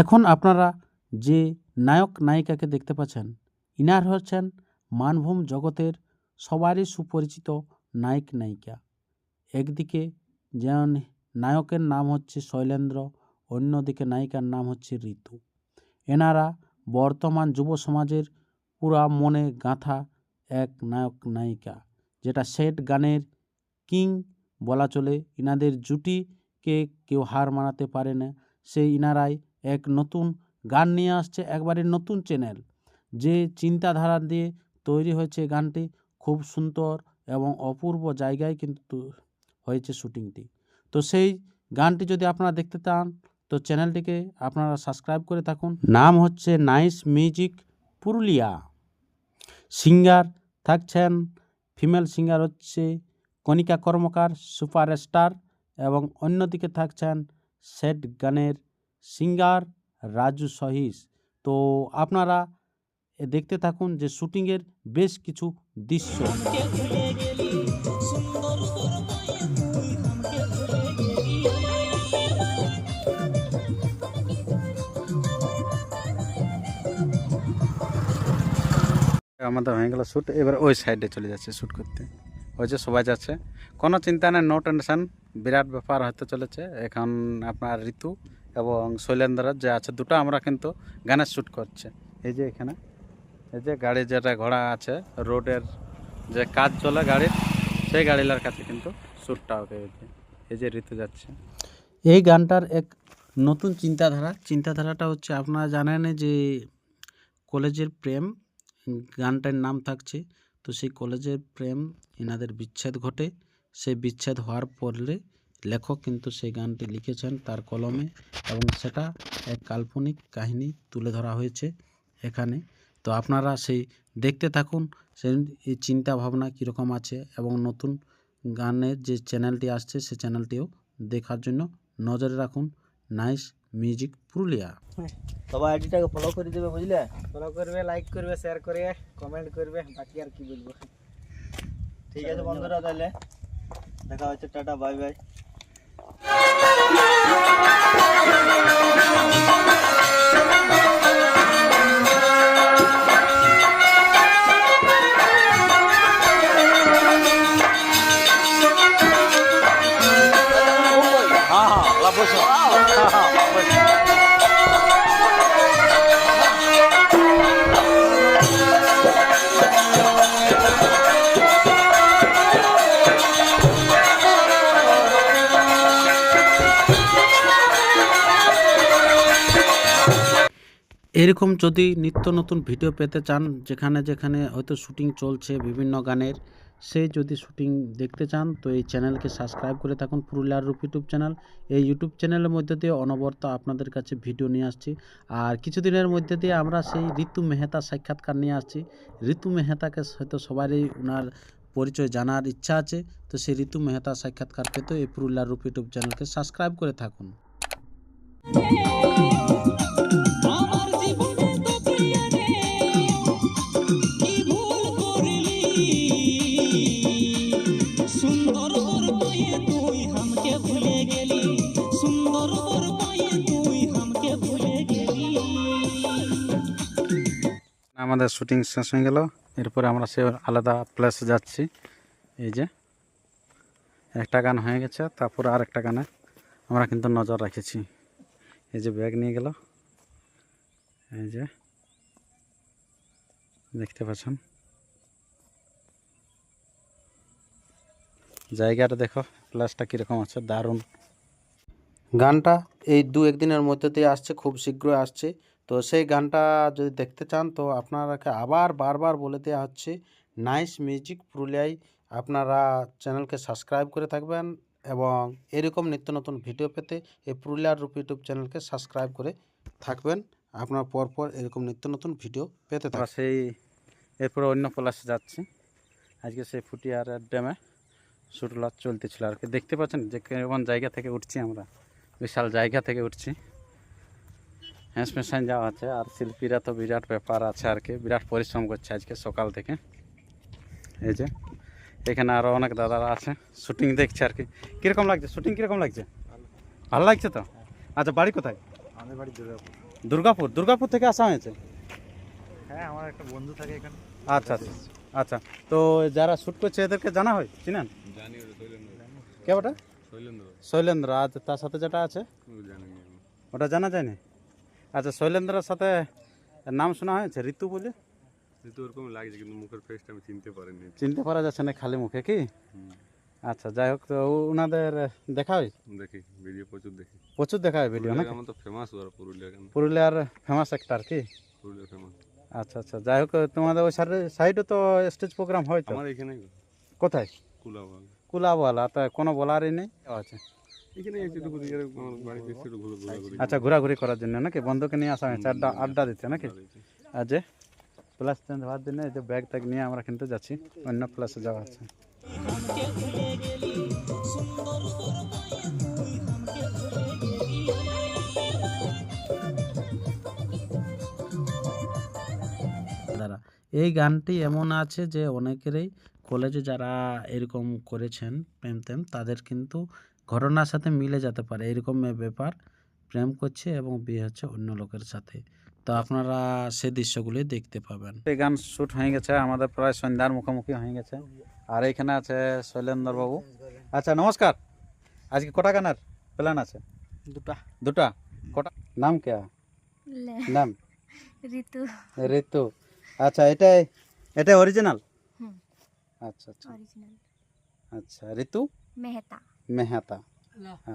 এখন আপনারা যে নায়ক নায়িকাকে দেখতে পাচ্ছেন, ইনার হচ্ছেন মানভূম জগতের সবারই সুপরিচিত নায়ক নায়িকা। একদিকে যেমন নায়কের নাম হচ্ছে শৈলেন্দ্র, অন্যদিকে নায়িকার নাম হচ্ছে ঋতু। এনারা বর্তমান যুব সমাজের পুরা মনে গাঁথা এক নায়ক নায়িকা, যেটা সেট গানের কিং বলা চলে। ইনাদের জুটিকে কেউ হার মানাতে পারে না। সেই ইনারাই এক নতুন গান নিয়ে আসছে, একবারে নতুন চ্যানেল। যে চিন্তাধারা দিয়ে তৈরি হয়েছে গানটি, খুব সুন্দর এবং অপূর্ব জায়গায় কিন্তু হয়েছে শুটিংটি। তো সেই গানটি যদি আপনারা দেখতে চান তো চ্যানেলটিকে আপনারা সাবস্ক্রাইব করে থাকুন। নাম হচ্ছে নাইস মিউজিক পুরুলিয়া। সিঙ্গার থাকছেন, ফিমেল সিঙ্গার হচ্ছে কণিকা কর্মকার সুপারস্টার, এবং অন্যদিকে থাকছেন সেট গানের সিঙ্গার রাজু সহিস। তো আপনারা দেখতে থাকুন যে শুটিংয়ের বেশ কিছু দৃশ্য। আমাদের হয়ে গেল শ্যুট, এবার ওই সাইডে চলে যাচ্ছে শ্যুট করতে। ওই যে সবাই যাচ্ছে, কোনো চিন্তা নেই, নো টেনশন। বিরাট ব্যাপার হতে চলেছে। এখন আপনার ঋতু এবং শৈলেন্দ্র যে আছে, দুটো আমরা কিন্তু গানের শ্যুট করছে। এই যে এখানে এই যে গাড়ি যেটা ঘোড়া আছে, রোডের যে কাজ চলে গাড়ির, সেই গাড়িলার কাছে কিন্তু শ্যুটটা হবে। এই যে ঋতু যাচ্ছে। এই গানটার এক নতুন চিন্তাধারাটা হচ্ছে, আপনারা জানেন যে কলেজের প্রেম গানটার নাম থাকছে। তো সেই কলেজের প্রেম এনাদের বিচ্ছেদ ঘটে। সেই বিচ্ছেদ হওয়ার পরে লেখক কিন্তু সেই গানটি লিখেছেন তার কলমে, এবং সেটা এক কাল্পনিক কাহিনী তুলে ধরা হয়েছে এখানে। তো আপনারা সেই দেখতে থাকুন সেই এই চিন্তা ভাবনা কীরকম আছে, এবং নতুন গানের যে চ্যানেলটি আসছে সেই চ্যানেলটিও দেখার জন্য নজরে রাখুন। Nice music Purulia. সবাই আইডিটাকে ফলো করে দেবে, বুঝলে? ফলো করবে, লাইক করবে, শেয়ার করে কমেন্ট করবে, বাকি আর কি বলবো। ঠিক আছে বন্ধুরা, তাহলে দেখা হচ্ছে, টাটা, বাই বাই। এরকম যদি নিত্য নতুন ভিডিও পেতে চান, যেখানে যেখানে হয়তো শুটিং চলছে বিভিন্ন গানের, সেই যদি শুটিং দেখতে চান তো এই চ্যানেলকে সাবস্ক্রাইব করে থাকুন, পুরুলিয়ার রূপ ইউটিউব চ্যানেল। এই ইউটিউব চ্যানেলের মধ্যে দিয়ে অনবরত আপনাদের কাছে ভিডিও নিয়ে আসছি। আর কিছুদিনের মধ্যে দিয়ে আমরা সেই ঋতু মেহতা সাক্ষাৎকার নিয়ে আসছি। ঋতু মেহতাকে হয়তো সবারই ওনার পরিচয় জানার ইচ্ছা আছে। তো সেই ঋতু মেহতা সাক্ষাৎকার পেতে এই পুরুলিয়ার রূপ ইউটিউব চ্যানেলকে সাবস্ক্রাইব করে থাকুন। আমাদের শুটিং শেষ হয়ে গেল, এরপরে আমরা সে আলাদা প্লেসে যাচ্ছি। এই যে একটা গান হয়ে গেছে, তারপরে আর একটা গানে আমরা কিন্তু নজর রেখেছি। এই যে ব্যাগ নিয়ে গেল, এই যে দেখতে পাচ্ছেন জায়গাটা, দেখো প্লেসটা কীরকম আছে, দারুণ। গানটা এই দু একদিনের মধ্যে দিয়ে আসছে, খুব শীঘ্রই আসছে। তো সেই গানটা যদি দেখতে চান তো আপনারাকে আবার বারবার বলে দেওয়া হচ্ছে, নাইস মিউজিক পুরুলিয়ায় আপনারা চ্যানেলকে সাবস্ক্রাইব করে থাকবেন, এবং এরকম নিত্য নতুন ভিডিও পেতে এই পুরুলিয়ার রূপ ইউটিউব চ্যানেলকে সাবস্ক্রাইব করে থাকবেন। আপনার পরপর এরকম নিত্য নতুন ভিডিও পেতে থাকবেন। সেই এরপরে অন্য প্লেসে যাচ্ছি আজকে, সেই ফুটিয়ার ড্যামে। শ্যুটগুলো চলতেছিল আর কি। দেখতে পাচ্ছেন যে কেমন জায়গা থেকে উঠছি আমরা, বিশাল জায়গা থেকে উঠছি। হ্যাঁ স্পেশাল যাওয়া আছে, আর শিল্পীরা তো বিরাট ব্যাপার আছে আর কি, বিরাট পরিশ্রম করছে আজকে সকাল থেকে। এই যে এখানে আরও অনেক দাদারা আছে, শুটিং দেখছে আর কি। কীরকম লাগছে শুটিং, কীরকম লাগছে? ভালো লাগছে তো? আচ্ছা বাড়ি কোথায়? আমাদের বাড়ি দুর্গাপুর। দুর্গাপুর? দুর্গাপুর থেকে আসা হয়েছে? হ্যাঁ, আমার একটা বন্ধু থাকে এখানে। আচ্ছা আচ্ছা আচ্ছা। তো যারা শ্যুট করছে এদেরকে জানা হয়, চিনেন? জানি, ওটা শৈলেন্দ্র। কে ওটা? শৈলেন্দ্র শৈলেন্দ্র। আচ্ছা, তার সাথে যেটা আছে জানি না আমি। ওটা জানা যায়নি? আচ্ছা, শৈলেন্দ্রের সাথে নাম শোনা হয়েছে ঋতু বলে? তো ওরকম লাগছে কিন্তু মুখের ফেসটা আমি চিনতে পারিনি। চিনতে পারা যাচ্ছে না খালি মুখে কি? হুম, আচ্ছা, যাই হোক, তো ওনাদের দেখা হয়? দেখি ভিডিও প্রচুর দেখি। প্রচুর দেখা হয় ভিডিও নাকি? আমার তো ফেমাস ওরা পুরুলিয়া, কেন পুরুলিয়ার ফেমাস একটা আর কি? পুরুলিয়া ফেমাস। আচ্ছা আচ্ছা, যাই হোক, তোমাদের ওই সাইডে তো স্টেজ প্রোগ্রাম হয় তো? আমার এখানে কোথায়? কুলাবাল, কুলাবলা। তা কোনো বলারই নেই? আচ্ছা এখানে একটু দিকে আমার বাড়ি বেশি একটু ঘুরে আচ্ছা, ঘোরাঘুরি করার জন্য নাকি? বন্ধুকে নিয়ে আসা হয়েছে আড্ডা আড্ডা দিতে নাকি? আর যে প্লাস চেঞ্জ হওয়ার জন্য এই যে ব্যাগ ট্যাগ নিয়ে আমরা কিন্তু যাচ্ছি, অন্য প্লাসে যাওয়া আছে। দাদা, এই গানটি এমন আছে যে অনেকেরই কলেজে যারা এরকম করেছেন প্রেম টেম, তাদের কিন্তু ঘটনার সাথে মিলে যেতে পারে। এরকম ব্যাপার, প্রেম করছে এবং বিয়ে হচ্ছে অন্য লোকের সাথে। তো আপনারা সেই দৃশ্যগুলি দেখতে পাবেন। এই গান শ্যুট হয়ে গেছে, আমাদের প্রায় সন্ধ্যার মুখোমুখি হয়ে গেছে। আর এইখানে আছে শৈলেন্দ্র বাবু। আচ্ছা নমস্কার, আজকে কটা গানের প্ল্যান আছে? দুটা। দুটা? কটা? নাম কে? নাম ঋতু। ঋতু। আচ্ছা, এটাই এটাই অরিজিনাল? হুম, আচ্ছা আচ্ছা অরিজিনাল আচ্ছা। ঋতু মেহতা। মেহতা। আচ্ছা